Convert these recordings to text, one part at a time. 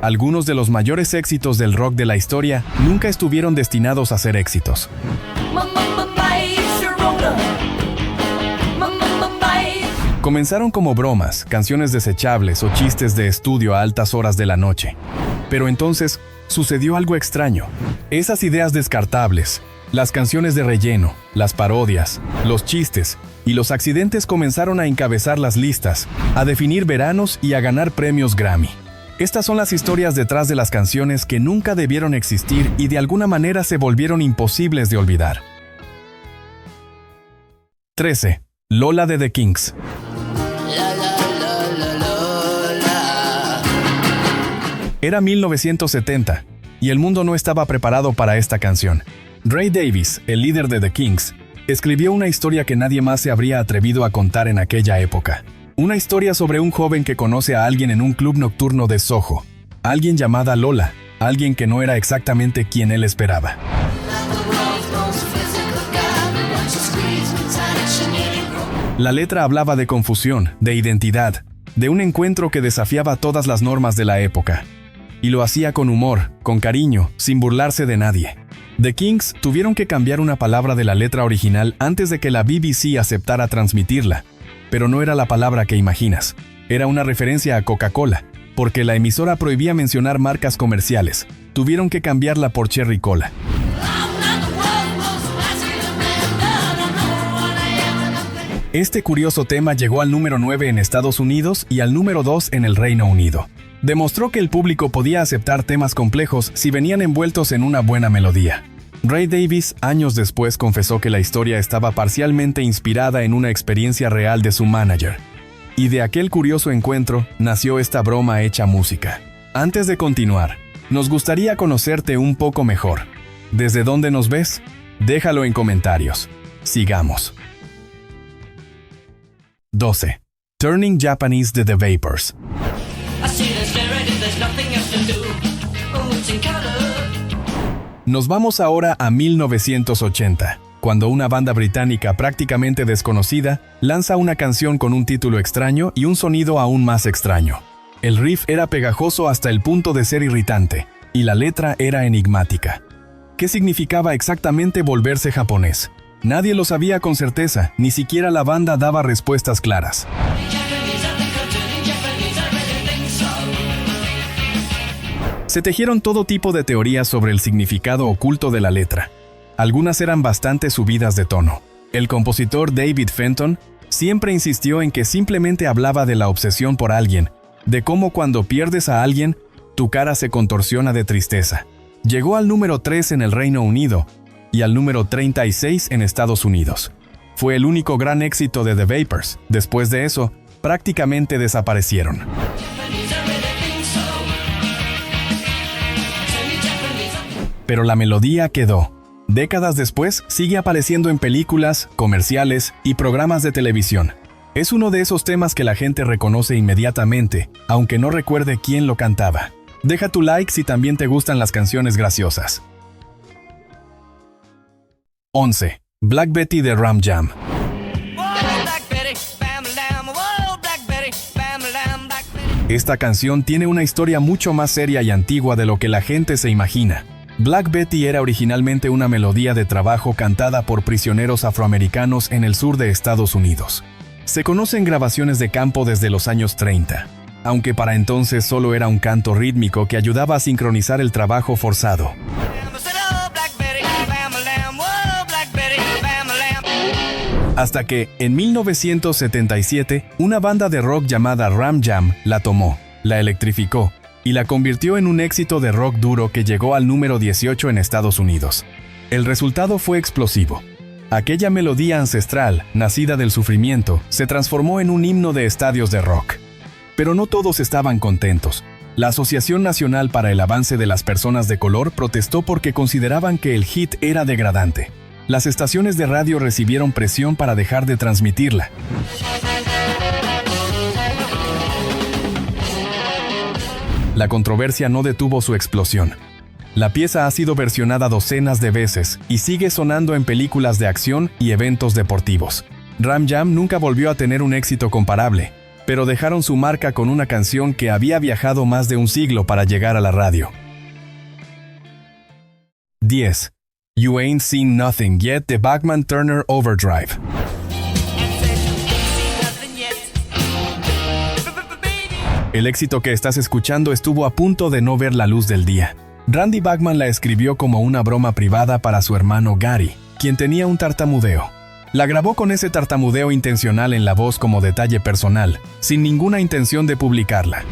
Algunos de los mayores éxitos del rock de la historia nunca estuvieron destinados a ser éxitos. Comenzaron como bromas, canciones desechables o chistes de estudio a altas horas de la noche. Pero entonces sucedió algo extraño. Esas ideas descartables, las canciones de relleno, las parodias, los chistes y los accidentes comenzaron a encabezar las listas, a definir veranos y a ganar premios Grammy. Estas son las historias detrás de las canciones que nunca debieron existir y de alguna manera se volvieron imposibles de olvidar. 13. Lola de The Kinks. Era 1970 y el mundo no estaba preparado para esta canción. Ray Davies, el líder de The Kinks, escribió una historia que nadie más se habría atrevido a contar en aquella época. Una historia sobre un joven que conoce a alguien en un club nocturno de Soho. Alguien llamada Lola, alguien que no era exactamente quien él esperaba. La letra hablaba de confusión, de identidad, de un encuentro que desafiaba todas las normas de la época. Y lo hacía con humor, con cariño, sin burlarse de nadie. The Kinks tuvieron que cambiar una palabra de la letra original antes de que la BBC aceptara transmitirla. Pero no era la palabra que imaginas. Era una referencia a Coca-Cola, porque la emisora prohibía mencionar marcas comerciales. Tuvieron que cambiarla por Cherry Cola. Este curioso tema llegó al número 9 en Estados Unidos y al número 2 en el Reino Unido. Demostró que el público podía aceptar temas complejos si venían envueltos en una buena melodía. Ray Davies, años después, confesó que la historia estaba parcialmente inspirada en una experiencia real de su manager. Y de aquel curioso encuentro nació esta broma hecha música. Antes de continuar, nos gustaría conocerte un poco mejor. ¿Desde dónde nos ves? Déjalo en comentarios. Sigamos. 12. Turning Japanese de The Vapors. Nos vamos ahora a 1980, cuando una banda británica prácticamente desconocida lanza una canción con un título extraño y un sonido aún más extraño. El riff era pegajoso hasta el punto de ser irritante, y la letra era enigmática. ¿Qué significaba exactamente volverse japonés? Nadie lo sabía con certeza, ni siquiera la banda daba respuestas claras. Se tejieron todo tipo de teorías sobre el significado oculto de la letra. Algunas eran bastante subidas de tono. El compositor David Fenton siempre insistió en que simplemente hablaba de la obsesión por alguien, de cómo cuando pierdes a alguien, tu cara se contorsiona de tristeza. Llegó al número 3 en el Reino Unido y al número 36 en Estados Unidos. Fue el único gran éxito de The Vapors. Después de eso, prácticamente desaparecieron. Pero la melodía quedó. Décadas después, sigue apareciendo en películas, comerciales y programas de televisión. Es uno de esos temas que la gente reconoce inmediatamente, aunque no recuerde quién lo cantaba. Deja tu like si también te gustan las canciones graciosas. 11. Black Betty de Ram Jam. Esta canción tiene una historia mucho más seria y antigua de lo que la gente se imagina. Black Betty era originalmente una melodía de trabajo cantada por prisioneros afroamericanos en el sur de Estados Unidos. Se conocen grabaciones de campo desde los años 30, aunque para entonces solo era un canto rítmico que ayudaba a sincronizar el trabajo forzado. Hasta que, en 1977, una banda de rock llamada Ram Jam la tomó, la electrificó, y la convirtió en un éxito de rock duro que llegó al número 18 en Estados Unidos. El resultado fue explosivo. Aquella melodía ancestral, nacida del sufrimiento, se transformó en un himno de estadios de rock. Pero no todos estaban contentos. La Asociación Nacional para el Avance de las Personas de Color protestó porque consideraban que el hit era degradante. Las estaciones de radio recibieron presión para dejar de transmitirla. La controversia no detuvo su explosión. La pieza ha sido versionada docenas de veces y sigue sonando en películas de acción y eventos deportivos. Ram Jam nunca volvió a tener un éxito comparable, pero dejaron su marca con una canción que había viajado más de un siglo para llegar a la radio. 10. You Ain't Seen Nothing Yet de Bachman Turner Overdrive. El éxito que estás escuchando estuvo a punto de no ver la luz del día. Randy Bachman la escribió como una broma privada para su hermano Gary, quien tenía un tartamudeo. La grabó con ese tartamudeo intencional en la voz como detalle personal, sin ninguna intención de publicarla.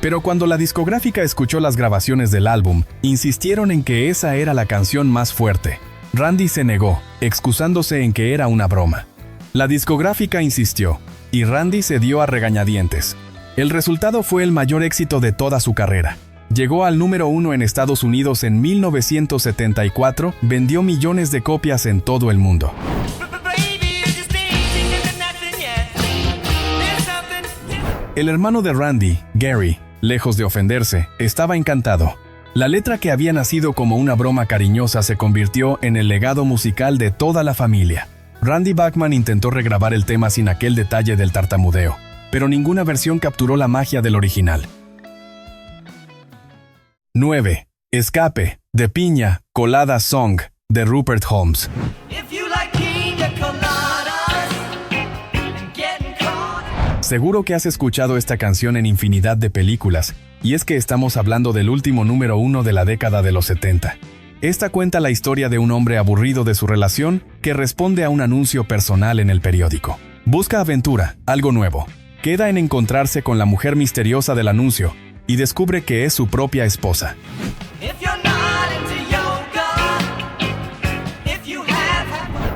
Pero cuando la discográfica escuchó las grabaciones del álbum, insistieron en que esa era la canción más fuerte. Randy se negó, excusándose en que era una broma. La discográfica insistió, y Randy se dio a regañadientes. El resultado fue el mayor éxito de toda su carrera. Llegó al número 1 en Estados Unidos en 1974, vendió millones de copias en todo el mundo. El hermano de Randy, Gary, lejos de ofenderse, estaba encantado. La letra que había nacido como una broma cariñosa se convirtió en el legado musical de toda la familia. Randy Bachman intentó regrabar el tema sin aquel detalle del tartamudeo, pero ninguna versión capturó la magia del original. 9. Escape, de Piña Colada Song, de Rupert Holmes. Seguro que has escuchado esta canción en infinidad de películas, y es que estamos hablando del último número 1 de la década de los 70. Esta cuenta la historia de un hombre aburrido de su relación que responde a un anuncio personal en el periódico. Busca aventura, algo nuevo. Queda en encontrarse con la mujer misteriosa del anuncio y descubre que es su propia esposa.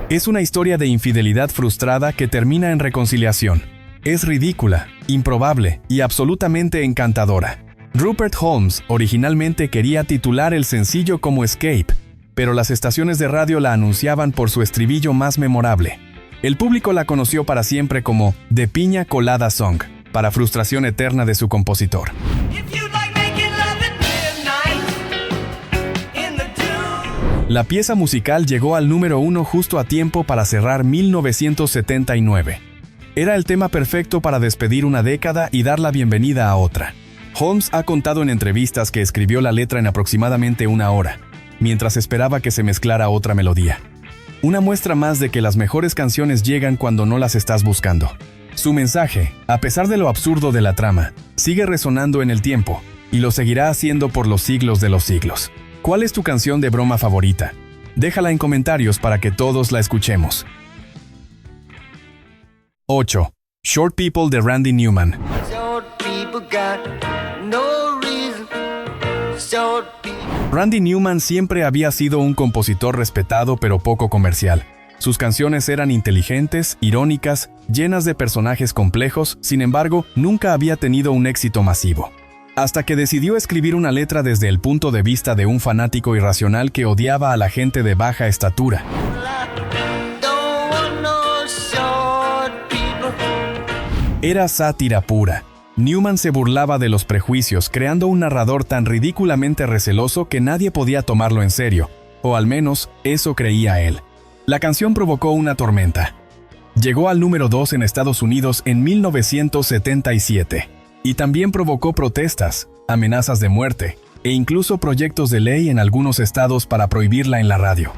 Es una historia de infidelidad frustrada que termina en reconciliación. Es ridícula, improbable y absolutamente encantadora. Rupert Holmes originalmente quería titular el sencillo como Escape, pero las estaciones de radio la anunciaban por su estribillo más memorable. El público la conoció para siempre como De Piña Colada Song, para frustración eterna de su compositor. La pieza musical llegó al número 1 justo a tiempo para cerrar 1979. Era el tema perfecto para despedir una década y dar la bienvenida a otra. Holmes ha contado en entrevistas que escribió la letra en aproximadamente una hora, mientras esperaba que se mezclara otra melodía. Una muestra más de que las mejores canciones llegan cuando no las estás buscando. Su mensaje, a pesar de lo absurdo de la trama, sigue resonando en el tiempo, y lo seguirá haciendo por los siglos de los siglos. ¿Cuál es tu canción de broma favorita? Déjala en comentarios para que todos la escuchemos. 8. Short People de Randy Newman. Randy Newman siempre había sido un compositor respetado pero poco comercial. Sus canciones eran inteligentes, irónicas, llenas de personajes complejos, sin embargo, nunca había tenido un éxito masivo. Hasta que decidió escribir una letra desde el punto de vista de un fanático irracional que odiaba a la gente de baja estatura. Era sátira pura. Newman se burlaba de los prejuicios, creando un narrador tan ridículamente receloso que nadie podía tomarlo en serio, o al menos eso creía él. La canción provocó una tormenta. Llegó al número 2 en Estados Unidos en 1977, y también provocó protestas, amenazas de muerte, e incluso proyectos de ley en algunos estados para prohibirla en la radio.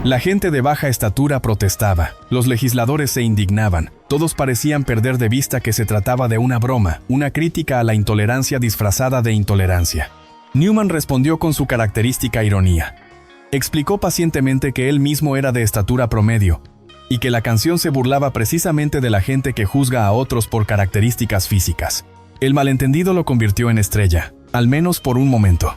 La gente de baja estatura protestaba, los legisladores se indignaban, todos parecían perder de vista que se trataba de una broma, una crítica a la intolerancia disfrazada de intolerancia. Newman respondió con su característica ironía. Explicó pacientemente que él mismo era de estatura promedio, y que la canción se burlaba precisamente de la gente que juzga a otros por características físicas. El malentendido lo convirtió en estrella, al menos por un momento.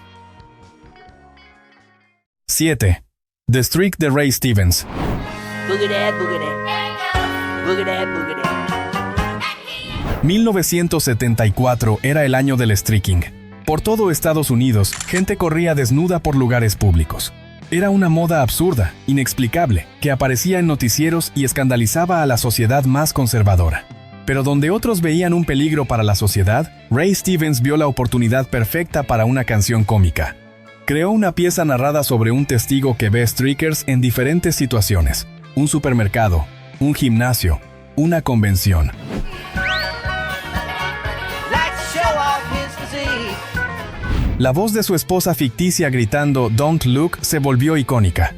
7. The Streak de Ray Stevens. 1974 era el año del streaking. Por todo Estados Unidos, gente corría desnuda por lugares públicos. Era una moda absurda, inexplicable, que aparecía en noticieros y escandalizaba a la sociedad más conservadora. Pero donde otros veían un peligro para la sociedad, Ray Stevens vio la oportunidad perfecta para una canción cómica. Creó una pieza narrada sobre un testigo que ve streakers en diferentes situaciones: un supermercado, un gimnasio, una convención. La voz de su esposa ficticia gritando "Don't Look" se volvió icónica.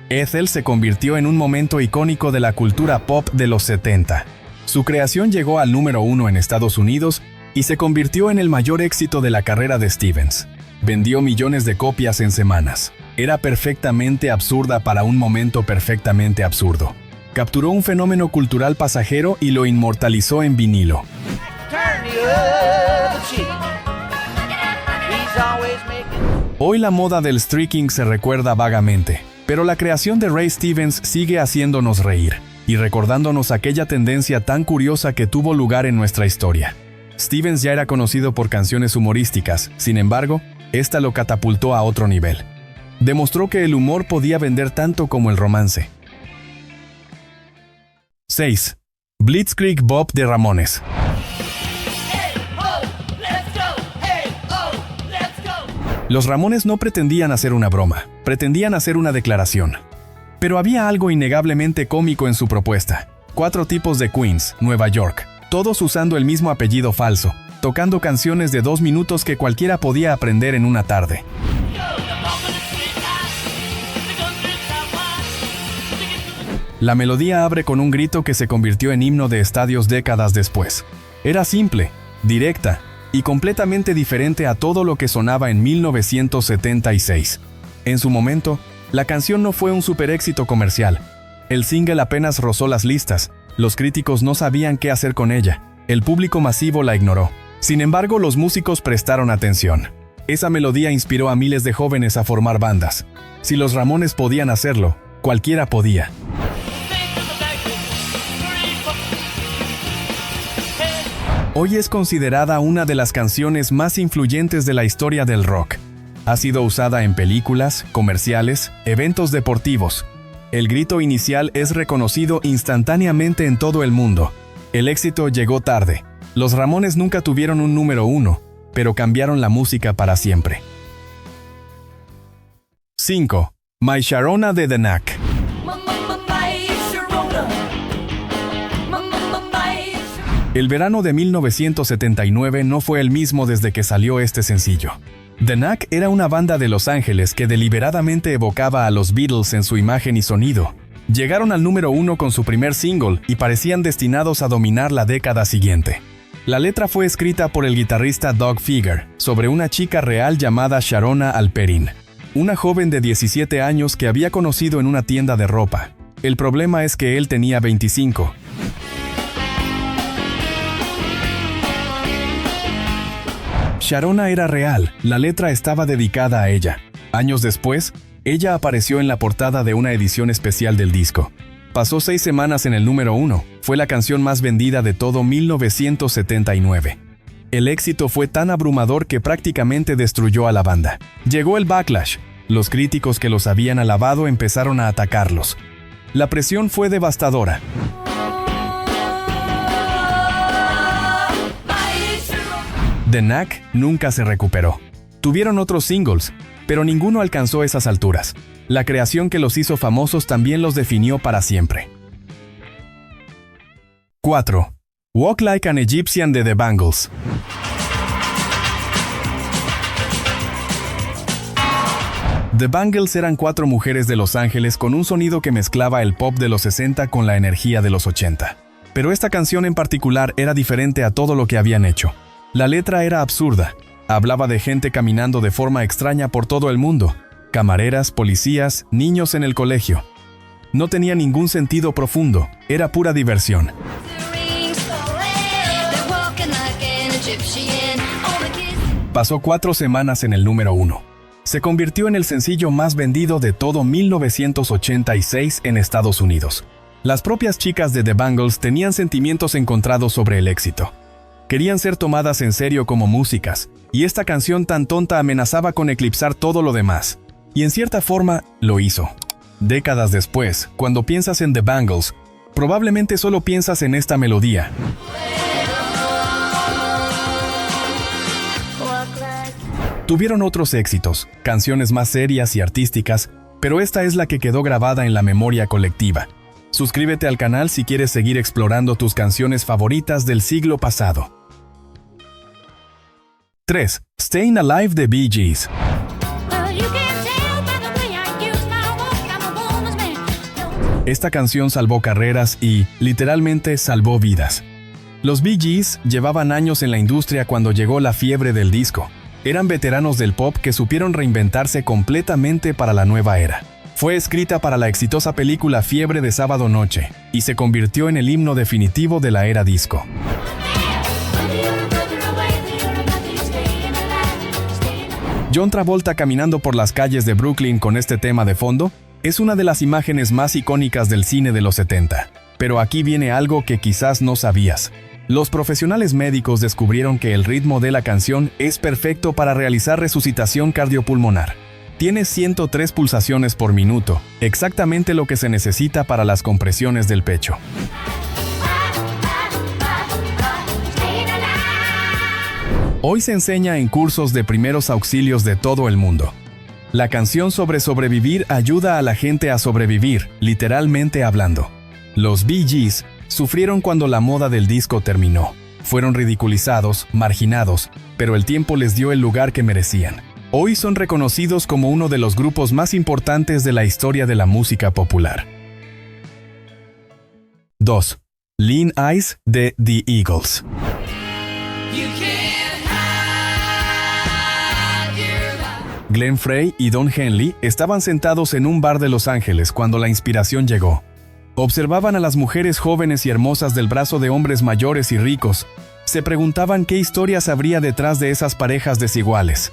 Ethel se convirtió en un momento icónico de la cultura pop de los 70. Su creación llegó al número 1 en Estados Unidos y se convirtió en el mayor éxito de la carrera de Stevens. Vendió millones de copias en semanas. Era perfectamente absurda para un momento perfectamente absurdo. Capturó un fenómeno cultural pasajero y lo inmortalizó en vinilo. Hoy la moda del streaking se recuerda vagamente, pero la creación de Ray Stevens sigue haciéndonos reír y recordándonos aquella tendencia tan curiosa que tuvo lugar en nuestra historia. Stevens ya era conocido por canciones humorísticas, sin embargo, esta lo catapultó a otro nivel. Demostró que el humor podía vender tanto como el romance. 6. Blitzkrieg Bop de Ramones. Los Ramones no pretendían hacer una broma, pretendían hacer una declaración. Pero había algo innegablemente cómico en su propuesta. 4 tipos de Queens, Nueva York, todos usando el mismo apellido falso, tocando canciones de 2 minutos que cualquiera podía aprender en una tarde. La melodía abre con un grito que se convirtió en himno de estadios décadas después. Era simple, directa y completamente diferente a todo lo que sonaba en 1976. En su momento, la canción no fue un superéxito comercial. El single apenas rozó las listas, los críticos no sabían qué hacer con ella, el público masivo la ignoró. Sin embargo, los músicos prestaron atención. Esa melodía inspiró a miles de jóvenes a formar bandas. Si los Ramones podían hacerlo, cualquiera podía. Hoy es considerada una de las canciones más influyentes de la historia del rock. Ha sido usada en películas, comerciales, eventos deportivos. El grito inicial es reconocido instantáneamente en todo el mundo. El éxito llegó tarde. Los Ramones nunca tuvieron un número 1, pero cambiaron la música para siempre. 5. My Sharona de The Knack. El verano de 1979 no fue el mismo desde que salió este sencillo. The Knack era una banda de Los Ángeles que deliberadamente evocaba a los Beatles en su imagen y sonido. Llegaron al número 1 con su primer single y parecían destinados a dominar la década siguiente. La letra fue escrita por el guitarrista Doug Fieger sobre una chica real llamada Sharona Alperin, una joven de 17 años que había conocido en una tienda de ropa. El problema es que él tenía 25. Sharona era real, la letra estaba dedicada a ella. Años después, ella apareció en la portada de una edición especial del disco. Pasó 6 semanas en el número 1, fue la canción más vendida de todo 1979. El éxito fue tan abrumador que prácticamente destruyó a la banda. Llegó el backlash, los críticos que los habían alabado empezaron a atacarlos. La presión fue devastadora. The Knack nunca se recuperó. Tuvieron otros singles, pero ninguno alcanzó esas alturas. La creación que los hizo famosos también los definió para siempre. 4. Walk Like an Egyptian de The Bangles. The Bangles eran 4 mujeres de Los Ángeles con un sonido que mezclaba el pop de los 60 con la energía de los 80. Pero esta canción en particular era diferente a todo lo que habían hecho. La letra era absurda. Hablaba de gente caminando de forma extraña por todo el mundo. Camareras, policías, niños en el colegio. No tenía ningún sentido profundo. Era pura diversión. Pasó 4 semanas en el número 1. Se convirtió en el sencillo más vendido de todo 1986 en Estados Unidos. Las propias chicas de The Bangles tenían sentimientos encontrados sobre el éxito. Querían ser tomadas en serio como músicas, y esta canción tan tonta amenazaba con eclipsar todo lo demás. Y en cierta forma, lo hizo. Décadas después, cuando piensas en The Bangles, probablemente solo piensas en esta melodía. Tuvieron otros éxitos, canciones más serias y artísticas, pero esta es la que quedó grabada en la memoria colectiva. Suscríbete al canal si quieres seguir explorando tus canciones favoritas del siglo pasado. 3. Stayin' Alive de Bee Gees. Esta canción salvó carreras y, literalmente, salvó vidas. Los Bee Gees llevaban años en la industria cuando llegó la fiebre del disco. Eran veteranos del pop que supieron reinventarse completamente para la nueva era. Fue escrita para la exitosa película Fiebre de Sábado Noche y se convirtió en el himno definitivo de la era disco. John Travolta caminando por las calles de Brooklyn con este tema de fondo es una de las imágenes más icónicas del cine de los 70. Pero aquí viene algo que quizás no sabías. Los profesionales médicos descubrieron que el ritmo de la canción es perfecto para realizar resucitación cardiopulmonar. Tiene 103 pulsaciones por minuto, exactamente lo que se necesita para las compresiones del pecho. Hoy se enseña en cursos de primeros auxilios de todo el mundo. La canción sobre sobrevivir ayuda a la gente a sobrevivir, literalmente hablando. Los Bee Gees sufrieron cuando la moda del disco terminó. Fueron ridiculizados, marginados, pero el tiempo les dio el lugar que merecían. Hoy son reconocidos como uno de los grupos más importantes de la historia de la música popular. 2. Lean Eyes de The Eagles. Glenn Frey y Don Henley estaban sentados en un bar de Los Ángeles cuando la inspiración llegó. Observaban a las mujeres jóvenes y hermosas del brazo de hombres mayores y ricos. Se preguntaban qué historias habría detrás de esas parejas desiguales.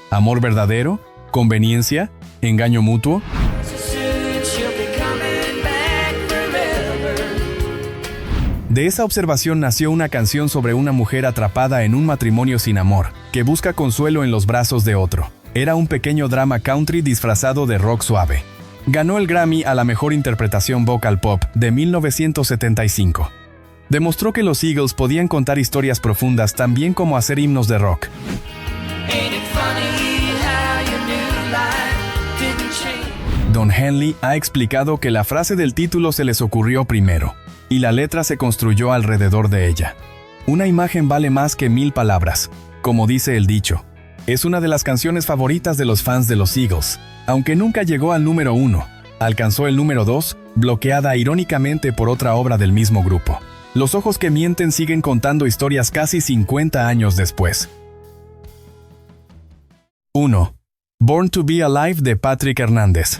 ¿Amor verdadero? ¿Conveniencia? ¿Engaño mutuo? De esa observación nació una canción sobre una mujer atrapada en un matrimonio sin amor, que busca consuelo en los brazos de otro. Era un pequeño drama country disfrazado de rock suave. Ganó el Grammy a la mejor interpretación vocal pop de 1975. Demostró que los Eagles podían contar historias profundas tan bien como hacer himnos de rock. Don Henley ha explicado que la frase del título se les ocurrió primero, y la letra se construyó alrededor de ella. Una imagen vale más que 1000 palabras, como dice el dicho. Es una de las canciones favoritas de los fans de los Eagles, aunque nunca llegó al número 1. Alcanzó el número 2, bloqueada irónicamente por otra obra del mismo grupo. Los ojos que mienten siguen contando historias casi 50 años después. 1. Born to be Alive de Patrick Hernández.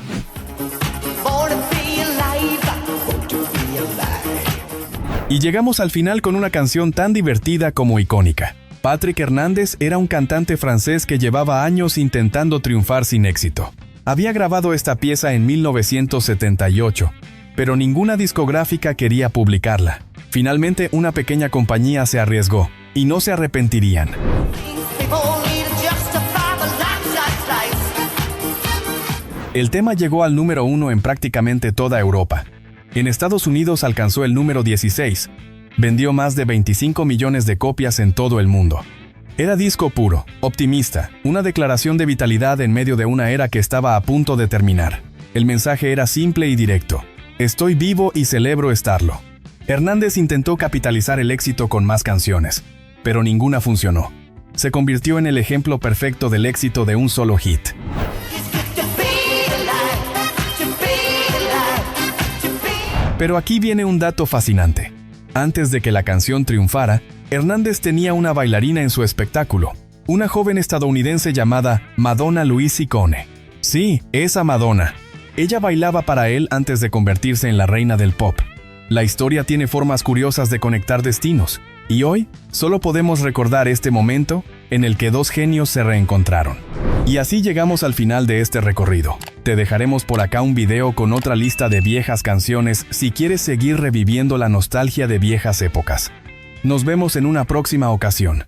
Y llegamos al final con una canción tan divertida como icónica. Patrick Hernández era un cantante francés que llevaba años intentando triunfar sin éxito. Había grabado esta pieza en 1978, pero ninguna discográfica quería publicarla. Finalmente, una pequeña compañía se arriesgó, y no se arrepentirían. El tema llegó al número 1 en prácticamente toda Europa. En Estados Unidos alcanzó el número 16. Vendió más de 25 millones de copias en todo el mundo. Era disco puro, optimista, una declaración de vitalidad en medio de una era que estaba a punto de terminar. El mensaje era simple y directo. Estoy vivo y celebro estarlo. Hernández intentó capitalizar el éxito con más canciones, pero ninguna funcionó. Se convirtió en el ejemplo perfecto del éxito de un solo hit. Pero aquí viene un dato fascinante. Antes de que la canción triunfara, Hernández tenía una bailarina en su espectáculo, una joven estadounidense llamada Madonna Louise Ciccone. Sí, esa Madonna. Ella bailaba para él antes de convertirse en la reina del pop. La historia tiene formas curiosas de conectar destinos, y hoy solo podemos recordar este momento en el que dos genios se reencontraron. Y así llegamos al final de este recorrido. Te dejaremos por acá un video con otra lista de viejas canciones si quieres seguir reviviendo la nostalgia de viejas épocas. Nos vemos en una próxima ocasión.